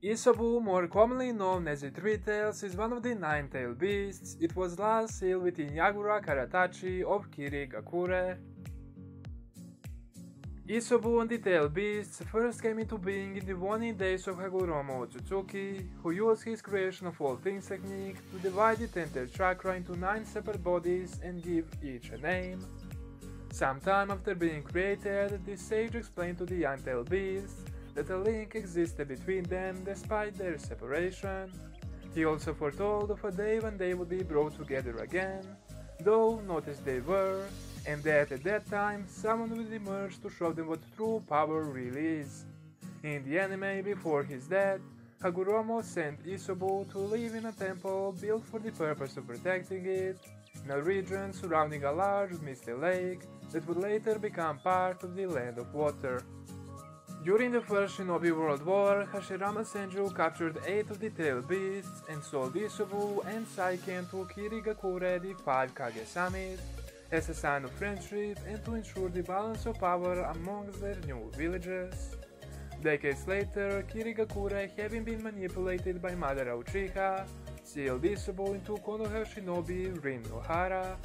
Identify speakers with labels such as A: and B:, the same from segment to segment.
A: Isobu, more commonly known as the Three Tails, is one of the nine-tailed beasts. It was last seen within Yagura Karatachi of Kirigakure. Isobu and the tailed beasts first came into being in the waning days of Hagoromo Otsutsuki, who used his creation of all things technique to divide the 10th chakra into 9 separate bodies and give each a name. Sometime after being created, the sage explained to the untailed beasts that a link existed between them despite their separation. He also foretold of a day when they would be brought together again, though not as they were, and that at that time someone would emerge to show them what true power really is. In the anime before his death, Hagoromo sent Isobu to live in a temple built for the purpose of protecting it, in a region surrounding a large misty lake that would later become part of the Land of Water. During the First Shinobi World War, Hashirama Senju captured 8 of the tailed beasts and sold Isobu and Saiken to Kirigakure, the 5 Kage Summit, as a sign of friendship and to ensure the balance of power amongst their new villages. Decades later, Kirigakure, having been manipulated by Madara Uchiha, sealed Isobu into Konoha Shinobi Rin Nohara.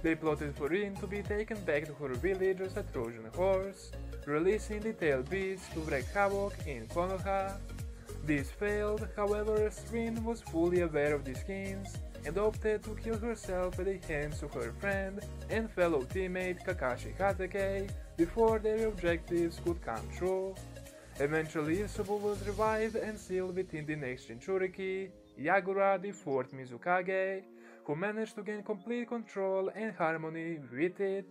A: They plotted for Rin to be taken back to her village as a Trojan horse, releasing the tailed beasts to wreak havoc in Konoha. This failed, however, as Rin was fully aware of the schemes and opted to kill herself at the hands of her friend and fellow teammate Kakashi Hatake before their objectives could come true. Eventually, Isobu was revived and sealed within the next Jinchuriki, Yagura, the 4th Mizukage, who managed to gain complete control and harmony with it.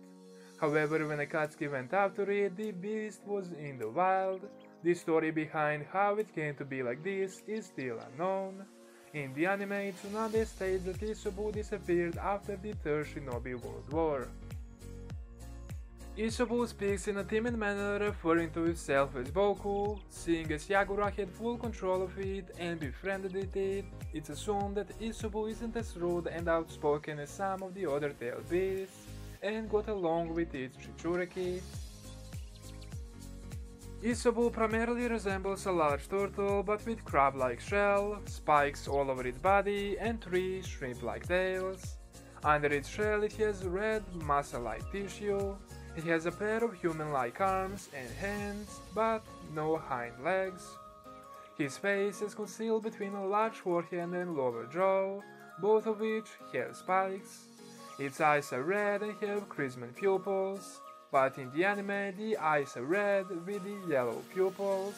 A: However, when Akatsuki went after it, the beast was in the wild. The story behind how it came to be like this is still unknown. In the anime, Tsunade states that Isobu disappeared after the Third Shinobi World War. Isobu speaks in a timid manner, referring to himself as Boku. Seeing as Yagura had full control of it and befriended it, it's assumed that Isobu isn't as rude and outspoken as some of the other tailed beasts, and got along with its Jinchuriki. Isobu primarily resembles a large turtle but with crab-like shell, spikes all over its body, and 3 shrimp-like tails. Under its shell it has red, muscle-like tissue. It has a pair of human-like arms and hands, but no hind legs. His face is concealed between a large forehead and lower jaw, both of which have spikes. Its eyes are red and have crimson pupils, but in the anime the eyes are red with the yellow pupils.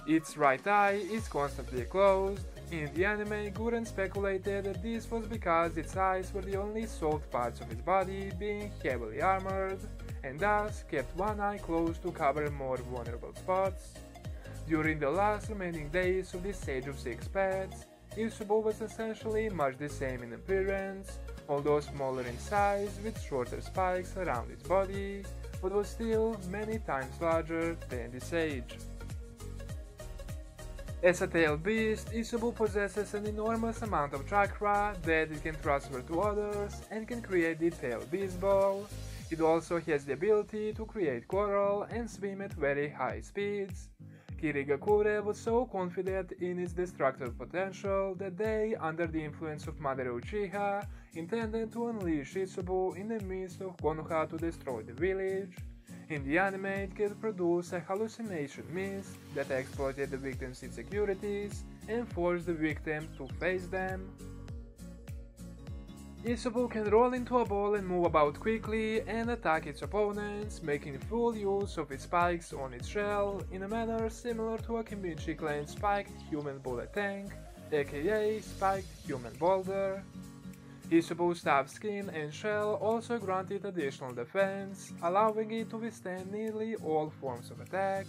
A: Its right eye is constantly closed. In the anime, Guren speculated that this was because its eyes were the only soft parts of its body, being heavily armored, and thus kept one eye closed to cover more vulnerable spots. During the last remaining days of the Sage of Six Paths, Isobu was essentially much the same in appearance, although smaller in size with shorter spikes around its body, but was still many times larger than the Sage. As a tailed beast, Isobu possesses an enormous amount of chakra that it can transfer to others and can create the tailed beast ball. It also has the ability to create coral and swim at very high speeds. Kirigakure was so confident in its destructive potential that they, under the influence of Madara Uchiha, intended to unleash Isobu in the midst of Konoha to destroy the village. In the anime, it could produce a hallucination mist that exploited the victim's insecurities and forced the victim to face them. Isobu can roll into a ball and move about quickly and attack its opponents, making full use of its spikes on its shell in a manner similar to a Kimbichi clan spiked human bullet tank, aka spiked human boulder. Isobu's tough skin and shell also granted additional defense, allowing it to withstand nearly all forms of attack.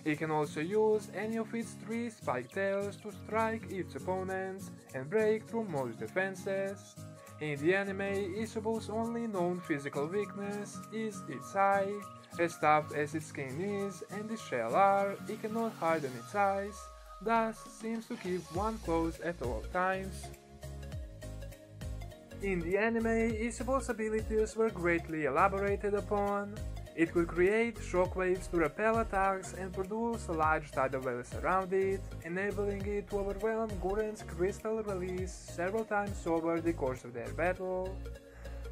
A: It can also use any of its 3 spiked tails to strike its opponents and break through most defenses. In the anime, Isobu's only known physical weakness is its eye. As tough as its skin is and its shell are, it cannot harden its eyes, thus seems to keep one closed at all times. In the anime, Isobu's abilities were greatly elaborated upon. It could create shockwaves to repel attacks and produce a large tidal waves around it, enabling it to overwhelm Guren's crystal release several times over the course of their battle.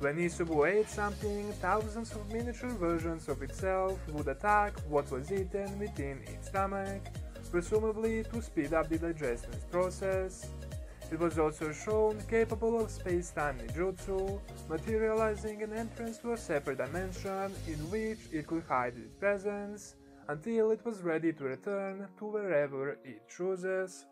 A: When Isobu ate something, thousands of miniature versions of itself would attack what was eaten within its stomach, presumably to speed up the digestion process. It was also shown capable of space-time ninjutsu, materializing an entrance to a separate dimension in which it could hide its presence until it was ready to return to wherever it chooses.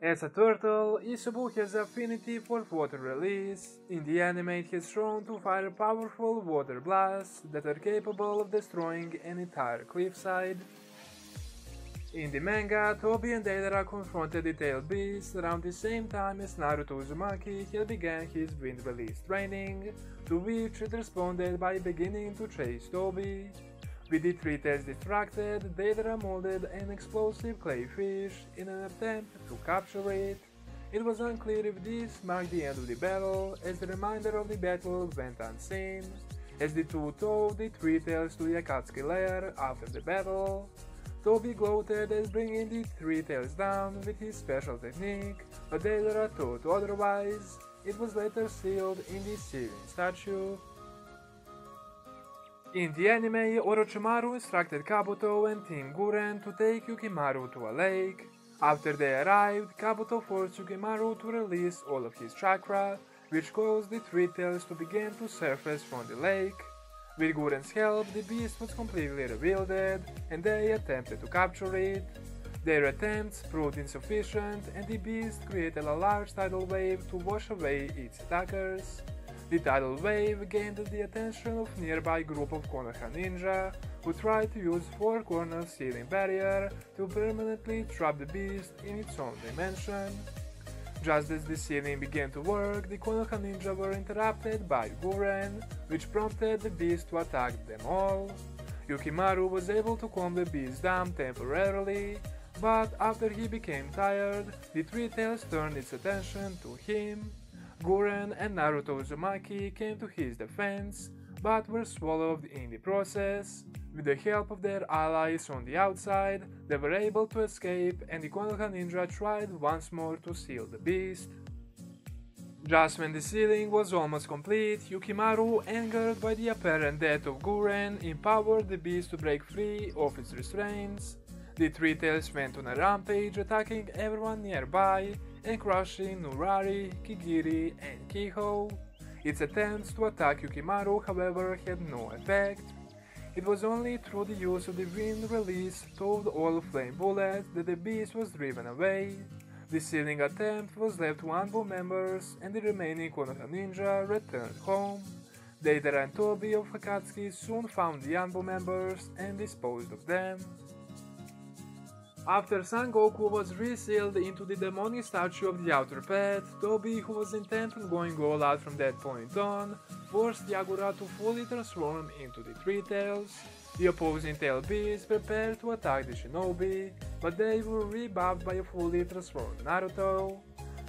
A: As a turtle, Isobu has affinity for water release. In the anime, it has shown to fire powerful water blasts that are capable of destroying an entire cliffside. In the manga, Tobi and Deidara confronted the tailed beast around the same time as Naruto Uzumaki had begun his wind release training, to which it responded by beginning to chase Tobi. With the three tails distracted, Deidara molded an explosive clay fish in an attempt to capture it. It was unclear if this marked the end of the battle, as the remainder of the battle went unseen, as the two towed the three tails to the Akatsuki lair after the battle. Tobi gloated as bringing the three tails down with his special technique, but Deidara thought otherwise. It was later sealed in the sealing statue. In the anime, Orochimaru instructed Kabuto and Team Guren to take Yukimaru to a lake. After they arrived, Kabuto forced Yukimaru to release all of his chakra, which caused the three tails to begin to surface from the lake. With Guren's help, the beast was completely rewielded, and they attempted to capture it. Their attempts proved insufficient, and the beast created a large tidal wave to wash away its attackers. The tidal wave gained the attention of a nearby group of Konoha ninja, who tried to use Four Corners sealing barrier to permanently trap the beast in its own dimension. Just as the sealing began to work, the Konoha ninja were interrupted by Guren, which prompted the beast to attack them all. Yukimaru was able to calm the beast down temporarily, but after he became tired, the three tails turned its attention to him. Guren and Naruto Uzumaki came to his defense, but were swallowed in the process. With the help of their allies on the outside, they were able to escape, and the Konoha ninja tried once more to seal the beast. Just when the sealing was almost complete, Yukimaru, angered by the apparent death of Guren, empowered the beast to break free of its restraints. The three tails went on a rampage, attacking everyone nearby and crushing Nurari, Kigiri, and Kiho. Its attempts to attack Yukimaru, however, had no effect. It was only through the use of the wind release toad all flame bullets that the beast was driven away. The sealing attempt was left to Anbu members, and the remaining Konoha ninja returned home. Deidara and Tobi of Akatsuki soon found the Anbu members and disposed of them. After Son Goku was resealed into the demonic statue of the outer path, Tobi, who was intent on going all out from that point on, forced Yagura to fully transform into the three tails. The opposing tail beasts prepared to attack the Shinobi, but they were rebuffed by a fully transformed Naruto.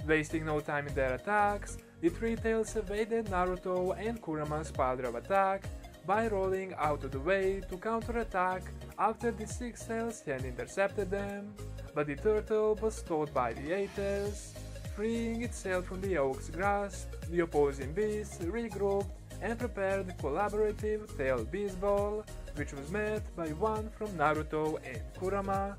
A: Wasting no time in their attacks, the three tails evaded Naruto and Kurama's pile of attack by rolling out of the way to counterattack after the six tails had intercepted them, but the turtle was stowed by the eight tails. Freeing itself from the oak's grasp, the opposing beasts regrouped and prepared collaborative tail beast ball, which was met by one from Naruto and Kurama.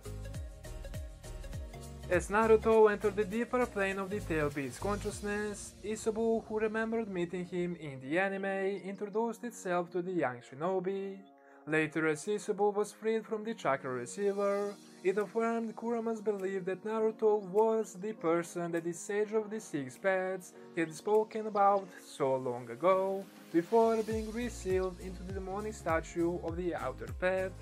A: As Naruto entered the deeper plane of the tail beast's consciousness, Isobu, who remembered meeting him in the anime, introduced itself to the young Shinobi. Later, as Isobu was freed from the chakra receiver, it affirmed Kurama's belief that Naruto was the person that the Sage of the Six Paths had spoken about so long ago, before being resealed into the demonic statue of the Outer Path.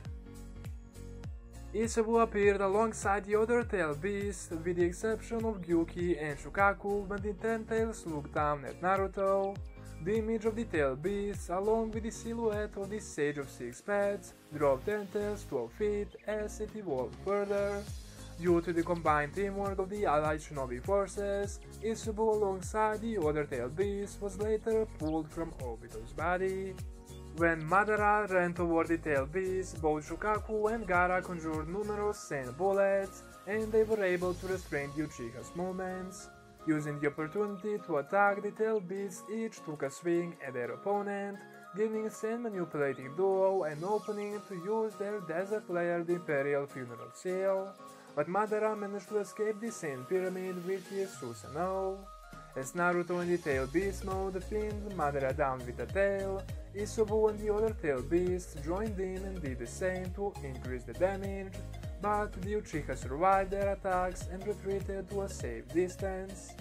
A: Isobu appeared alongside the other tail beasts, with the exception of Gyuki and Shukaku, when the ten tails looked down at Naruto. The image of the tail beasts, along with the silhouette of the Sage of Six Paths, drove ten tails to a feat as it evolved further. Due to the combined teamwork of the allied Shinobi forces, Isobu alongside the other tail beasts was later pulled from Obito's body. When Madara ran toward the tail beast, both Shukaku and Gaara conjured numerous sand bullets, and they were able to restrain the Uchiha's movements. Using the opportunity to attack the tail beasts, each took a swing at their opponent, giving Sand manipulating duo an opening to use their desert lair, the Imperial Funeral Seal, but Madara managed to escape the Sand Pyramid with his Susanoo. As Naruto in the tail beast mode pinned Madara down with a tail, Isobu and the other tail beasts joined in and did the same to increase the damage, but the Uchiha survived their attacks and retreated to a safe distance.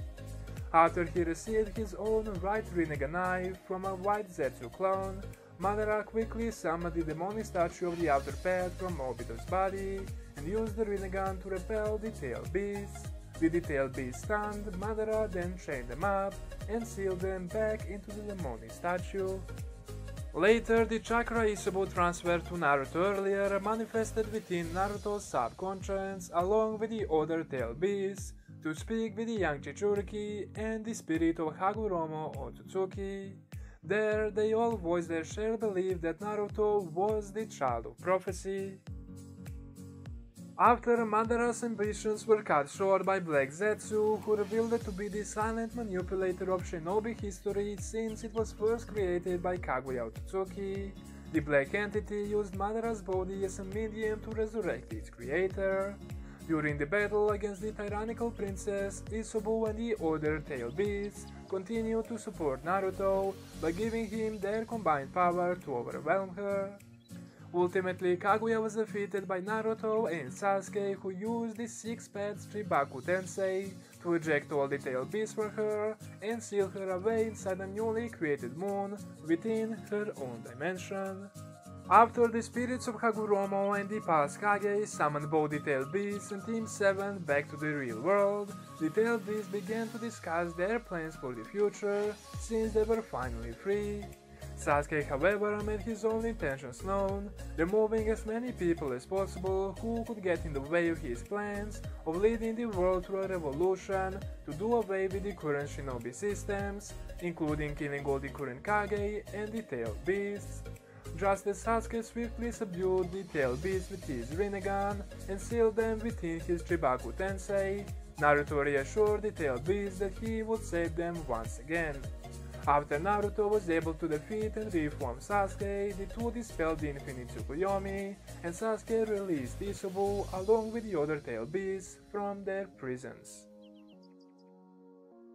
A: After he received his own right Rinnegan knife from a white Zetsu clone, Madara quickly summoned the demonic statue of the outer path from Obito's body and used the Rinnegan to repel the tail beasts. With the tail beasts stunned, Madara then chained them up and sealed them back into the demonic statue. Later, the chakra Isobu transferred to Naruto earlier manifested within Naruto's subconscious along with the other tail beasts to speak with the young Chichuriki and the spirit of Hagoromo Otsutsuki. There, they all voiced their shared belief that Naruto was the child of prophecy. After Madara's ambitions were cut short by Black Zetsu, who revealed it to be the silent manipulator of Shinobi history since it was first created by Kaguya Otsutsuki, the Black Entity used Madara's body as a medium to resurrect its creator. During the battle against the tyrannical princess, Isobu and the other tail beasts continued to support Naruto by giving him their combined power to overwhelm her. Ultimately, Kaguya was defeated by Naruto and Sasuke, who used the six-path Chibaku Tensei to eject all the tail beasts from her and seal her away inside a newly created moon within her own dimension. After the spirits of Hagoromo and the past Kage summoned both the tail beasts and Team 7 back to the real world, the tail beasts began to discuss their plans for the future since they were finally free. Sasuke, however, made his own intentions known, removing as many people as possible who could get in the way of his plans of leading the world through a revolution to do away with the current Shinobi systems, including killing all the current Kage and the tail beasts. Just as Sasuke swiftly subdued the tail beasts with his Rinnegan and sealed them within his Chibaku Tensei, Naruto reassured the tail beasts that he would save them once again. After Naruto was able to defeat and reform Sasuke, the two dispelled the Infinite Tsukuyomi, and Sasuke released Isobu along with the other tail beasts from their prisons.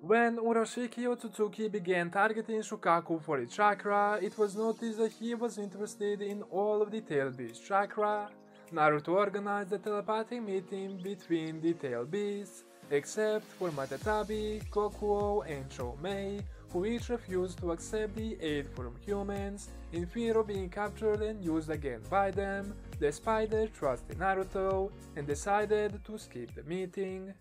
A: When Urashiki Otsutsuki began targeting Shukaku for its chakra, it was noticed that he was interested in all of the tail beast chakra. Naruto organized a telepathic meeting between the tail beasts, except for Matatabi, Kokuo, and Choumei, who each refused to accept the aid from humans in fear of being captured and used again by them, despite their trust in Naruto, and decided to skip the meeting.